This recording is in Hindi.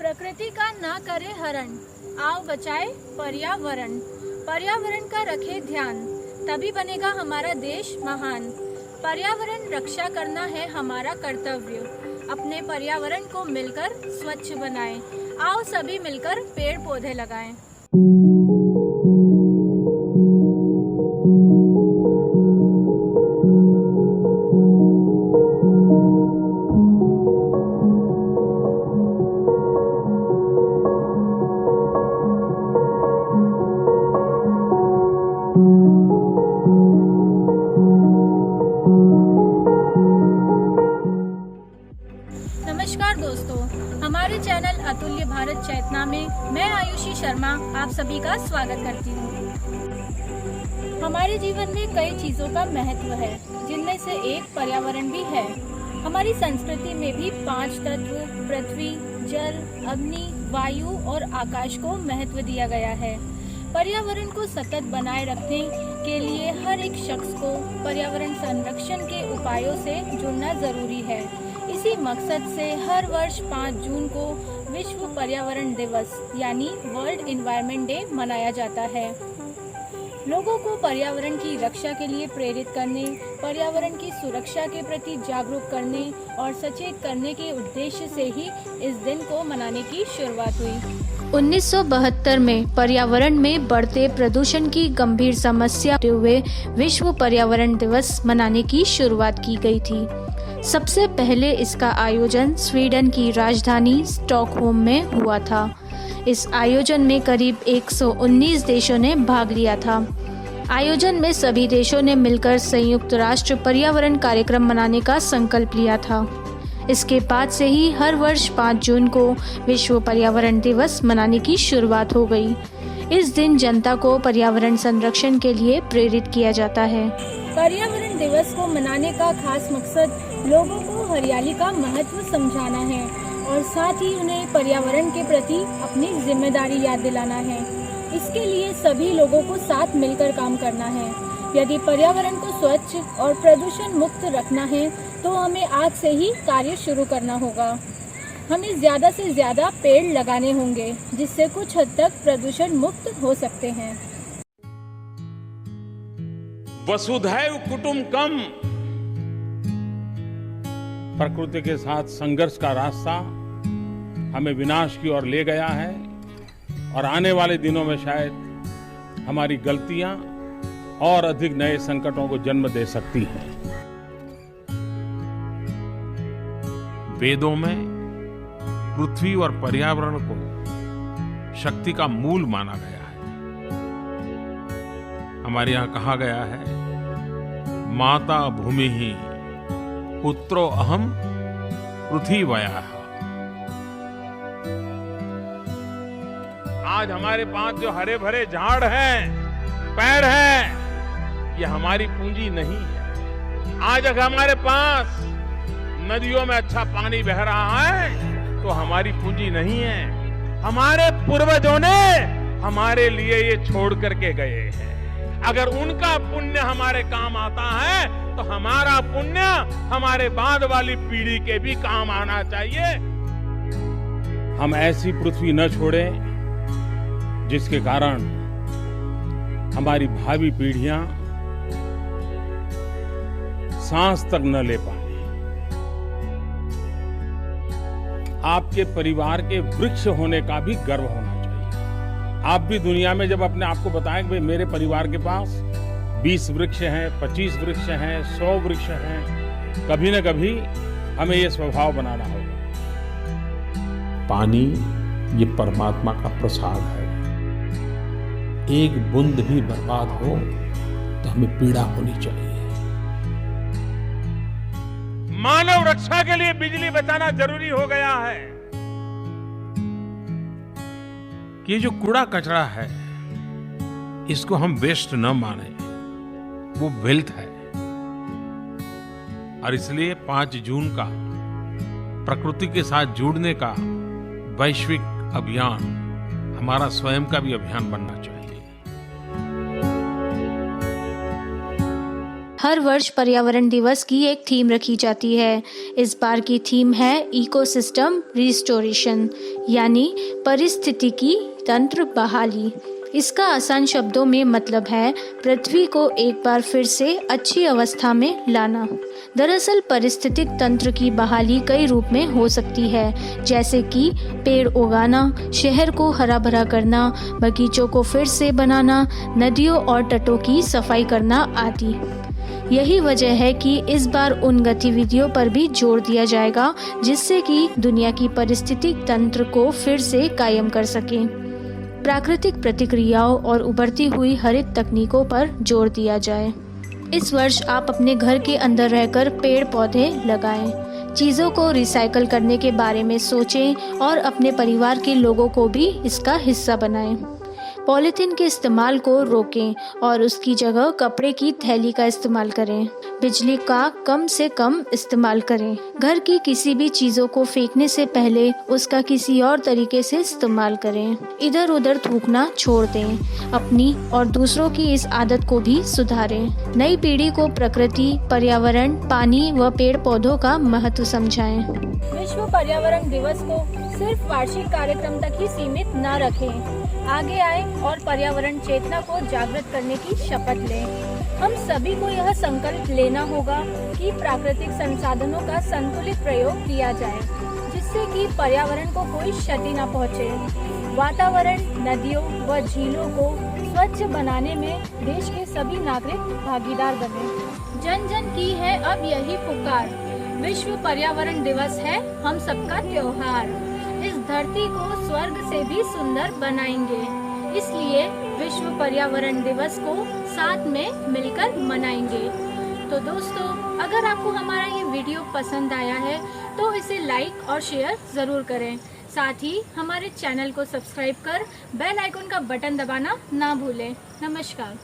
प्रकृति का ना करे हरण, आओ बचाए पर्यावरण। पर्यावरण का रखे ध्यान, तभी बनेगा हमारा देश महान। पर्यावरण रक्षा करना है हमारा कर्तव्य, अपने पर्यावरण को मिलकर स्वच्छ बनाएं। आओ सभी मिलकर पेड़ पौधे लगाएं। नमस्कार दोस्तों, हमारे चैनल अतुल्य भारत चेतना में मैं आयुषी शर्मा आप सभी का स्वागत करती हूँ। हमारे जीवन में कई चीज़ों का महत्व है, जिनमें से एक पर्यावरण भी है। हमारी संस्कृति में भी 5 तत्व पृथ्वी, जल, अग्नि, वायु और आकाश को महत्व दिया गया है। पर्यावरण को सतत बनाए रखने के लिए हर एक शख्स को पर्यावरण संरक्षण के उपायों से जुड़ना जरूरी है। इसी मकसद से हर वर्ष 5 जून को विश्व पर्यावरण दिवस यानी वर्ल्ड एनवायरनमेंट डे मनाया जाता है। लोगों को पर्यावरण की रक्षा के लिए प्रेरित करने, पर्यावरण की सुरक्षा के प्रति जागरूक करने और सचेत करने के उद्देश्य से ही इस दिन को मनाने की शुरुआत हुई। 1972 में पर्यावरण में बढ़ते प्रदूषण की गंभीर समस्या होते हुए विश्व पर्यावरण दिवस मनाने की शुरुआत की गई थी। सबसे पहले इसका आयोजन स्वीडन की राजधानी स्टॉकहोम में हुआ था। इस आयोजन में करीब 119 देशों ने भाग लिया था। आयोजन में सभी देशों ने मिलकर संयुक्त राष्ट्र पर्यावरण कार्यक्रम मनाने का संकल्प लिया था। इसके बाद से ही हर वर्ष 5 जून को विश्व पर्यावरण दिवस मनाने की शुरुआत हो गई। इस दिन जनता को पर्यावरण संरक्षण के लिए प्रेरित किया जाता है। पर्यावरण दिवस को मनाने का खास मकसद लोगों को हरियाली का महत्व समझाना है और साथ ही उन्हें पर्यावरण के प्रति अपनी जिम्मेदारी याद दिलाना है। इसके लिए सभी लोगों को साथ मिलकर काम करना है। यदि पर्यावरण को स्वच्छ और प्रदूषण मुक्त रखना है तो हमें आज से ही कार्य शुरू करना होगा। हमें ज़्यादा से ज़्यादा पेड़ लगाने होंगे, जिससे कुछ हद तक प्रदूषण मुक्त हो सकते हैं। वसुधैव कुटुम्बकम। प्रकृति के साथ संघर्ष का रास्ता हमें विनाश की ओर ले गया है और आने वाले दिनों में शायद हमारी गलतियां और अधिक नए संकटों को जन्म दे सकती हैं। वेदों में पृथ्वी और पर्यावरण को शक्ति का मूल माना गया है। हमारे यहाँ कहा गया है, माता भूमि ही पुत्रो अहम पृथ्वीवयः। आज हमारे पास जो हरे भरे झाड़ हैं, पेड़ हैं, ये हमारी पूंजी नहीं है। आज अगर हमारे पास नदियों में अच्छा पानी बह रहा है तो हमारी पूंजी नहीं है। हमारे पूर्वजों ने हमारे लिए ये छोड़ करके गए हैं। अगर उनका पुण्य हमारे काम आता है तो हमारा पुण्य हमारे बाद वाली पीढ़ी के भी काम आना चाहिए। हम ऐसी पृथ्वी न छोड़ें जिसके कारण हमारी भावी पीढ़ियां सांस तक न ले पाए। आपके परिवार के वृक्ष होने का भी गर्व होना चाहिए। आप भी दुनिया में जब अपने आप को बताएं कि भाई मेरे परिवार के पास 20 वृक्ष हैं, 25 वृक्ष हैं, 100 वृक्ष हैं, कभी न कभी हमें ये स्वभाव बनाना होगा। पानी ये परमात्मा का प्रसाद है। एक बूंद भी बर्बाद हो तो हमें पीड़ा होनी चाहिए। मानव रक्षा के लिए बिजली बचाना जरूरी हो गया है। कि ये जो कूड़ा कचरा है, इसको हम वेस्ट न माने, वो वेल्थ है। और इसलिए 5 जून का प्रकृति के साथ जुड़ने का वैश्विक अभियान हमारा स्वयं का भी अभियान बनना चाहिए। हर वर्ष पर्यावरण दिवस की एक थीम रखी जाती है। इस बार की थीम है इकोसिस्टम रिस्टोरेशन, यानी पारिस्थितिकी तंत्र बहाली। इसका आसान शब्दों में मतलब है पृथ्वी को एक बार फिर से अच्छी अवस्था में लाना। दरअसल पारिस्थितिक तंत्र की बहाली कई रूप में हो सकती है, जैसे कि पेड़ उगाना, शहर को हरा भरा करना, बगीचों को फिर से बनाना, नदियों और तटों की सफाई करना आदि। यही वजह है कि इस बार उन गतिविधियों पर भी जोर दिया जाएगा जिससे कि दुनिया की पारिस्थितिक तंत्र को फिर से कायम कर सकें। प्राकृतिक प्रतिक्रियाओं और उभरती हुई हरित तकनीकों पर जोर दिया जाए। इस वर्ष आप अपने घर के अंदर रहकर पेड़ पौधे लगाएं, चीज़ों को रिसाइकल करने के बारे में सोचें और अपने परिवार के लोगों को भी इसका हिस्सा बनाएं। पॉलीथीन के इस्तेमाल को रोकें और उसकी जगह कपड़े की थैली का इस्तेमाल करें। बिजली का कम से कम इस्तेमाल करें। घर की किसी भी चीज़ों को फेंकने से पहले उसका किसी और तरीके से इस्तेमाल करें। इधर उधर थूकना छोड़ दें। अपनी और दूसरों की इस आदत को भी सुधारें। नई पीढ़ी को प्रकृति, पर्यावरण, पानी व पेड़ पौधों का महत्व समझाएं। विश्व पर्यावरण दिवस को सिर्फ वार्षिक कार्यक्रम तक ही सीमित न रखें। आगे आए और पर्यावरण चेतना को जागृत करने की शपथ लें। हम सभी को यह संकल्प लेना होगा कि प्राकृतिक संसाधनों का संतुलित प्रयोग किया जाए, जिससे कि पर्यावरण को कोई क्षति न पहुंचे। वातावरण, नदियों व झीलों को स्वच्छ बनाने में देश के सभी नागरिक भागीदार बने। जन जन की है अब यही पुकार, विश्व पर्यावरण दिवस है हम सबका त्योहार। इस धरती को स्वर्ग से भी सुंदर बनाएंगे, इसलिए विश्व पर्यावरण दिवस को साथ में मिलकर मनाएंगे। तो दोस्तों, अगर आपको हमारा ये वीडियो पसंद आया है तो इसे लाइक और शेयर ज़रूर करें। साथ ही हमारे चैनल को सब्सक्राइब कर बेल आइकन का बटन दबाना ना भूलें। नमस्कार।